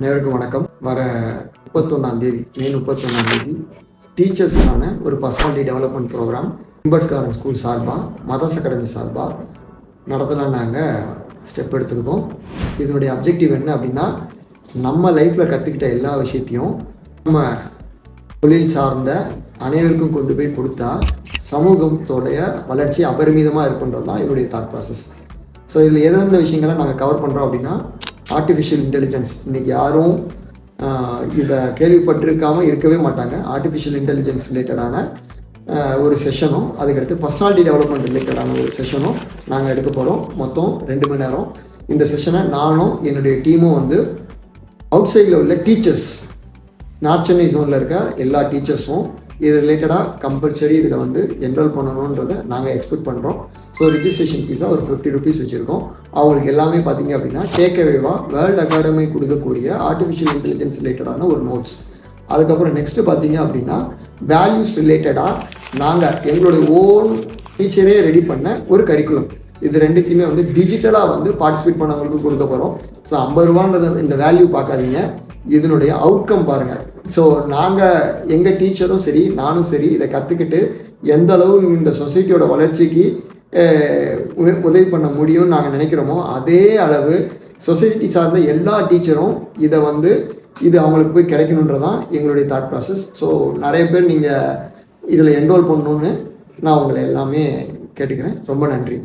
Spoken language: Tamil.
அனைவருக்கும் வணக்கம். வர 31ஆம் தேதி மே 31ஆம் தேதி டீச்சர்ஸ்க்கான ஒரு பர்சனாலிட்டி டெவலப்மெண்ட் ப்ரோக்ராம் இம்பர்ட்ஸ் கார்டன் ஸ்கூல் சார்பாக மதர்ஸ் அகாடமி சார்பாக நடத்தலாம். நாங்கள் ஸ்டெப் எடுத்துருக்கோம். இதனுடைய அப்ஜெக்டிவ் என்ன அப்படின்னா, நம்ம லைஃப்பில் கற்றுக்கிட்ட எல்லா விஷயத்தையும் நம்ம தொழில் சார்ந்த அனைவருக்கும் கொண்டு போய் கொடுத்தா சமூகத்தோடைய வளர்ச்சி அபரிமிதமாக இருக்குன்றது தான் என்னுடைய தாட் ப்ராசஸ். ஸோ இதில் எந்தெந்த விஷயங்களை நாங்கள் கவர் பண்ணுறோம் அப்படின்னா, ஆர்டிஃபிஷியல் இன்டெலிஜென்ஸ். இன்றைக்கி யாரும் இதை கேள்விப்பட்டிருக்காமல் இருக்கவே மாட்டாங்க. ஆர்டிஃபிஷியல் இன்டெலிஜென்ஸ் ரிலேட்டடான ஒரு செஷனும், அதுக்கடுத்து பர்சனாலிட்டி டெவலப்மெண்ட் ரிலேட்டடான ஒரு செஷனும் நாங்கள் எடுக்க போகிறோம். மொத்தம் 2 மணி நேரம். இந்த செஷனை நானும் என்னுடைய டீமும் அவுட் சைடில் உள்ள டீச்சர்ஸ், நார்த் சென்னை ஜோனில் இருக்க எல்லா டீச்சர்ஸும் இது ரிலேட்டடாக கம்பல்சரி இதில் என்ரோல் பண்ணணுன்றதை நாங்கள் எக்ஸ்பெக்ட் பண்ணுறோம். ஸோ ரிஜிஸ்ட்ரேஷன் ஃபீஸாக ஒரு 50 rupees வச்சுருக்கோம். அவங்களுக்கு எல்லாமே பார்த்திங்க அப்படின்னா டேக்அவேவாக வேர்ல்டு அகாடமி கொடுக்கக்கூடிய ஆர்டிஃபிஷியல் இன்டெலிஜென்ஸ் ரிலேட்டடான ஒரு நோட்ஸ். அதுக்கப்புறம் நெக்ஸ்ட்டு பார்த்திங்க அப்படின்னா வேல்யூஸ் ரிலேட்டடாக நாங்கள் எங்களுடைய ஓன் டீச்சரே ரெடி பண்ண ஒரு கரிக்குலம். இது ரெண்டுத்தையுமே டிஜிட்டலாக பார்ட்டிசிபேட் பண்ணவங்களுக்கு கொடுக்க போகிறோம். ஸோ 50 ரூபான்றதை இந்த வேல்யூ பார்க்காதீங்க, இதனுடைய அவுட்கம் பாருங்கள். ஸோ நாங்கள் எங்கள் டீச்சரும் சரி, நானும் சரி, இதை கற்றுக்கிட்டு எந்த அளவு இந்த சொசைட்டியோட வளர்ச்சிக்கு உதவி பண்ண முடியும்னு நாங்கள் நினைக்கிறோமோ, அதே அளவு சொசைட்டி சார்ந்த எல்லா டீச்சரும் இது அவங்களுக்கு போய் கிடைக்கணுன்றதான் எங்களுடைய தாட் ப்ராசஸ். ஸோ நிறைய பேர் நீங்கள் இதில் என்ரோல் பண்ணணுன்னு நான் உங்களை எல்லாமே கேட்டுக்கிறேன். ரொம்ப நன்றி.